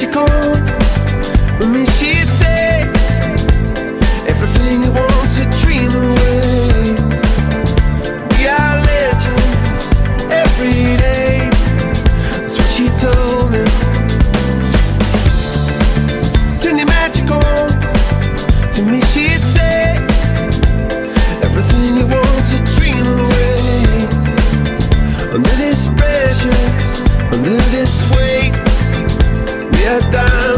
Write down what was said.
magic on. With me she'd say everything you want to dream away. We are legends every day. That's what she told me. Turn your magic on. To me she'd say everything you want to dream away. Under this pressure, under this weight, we are down.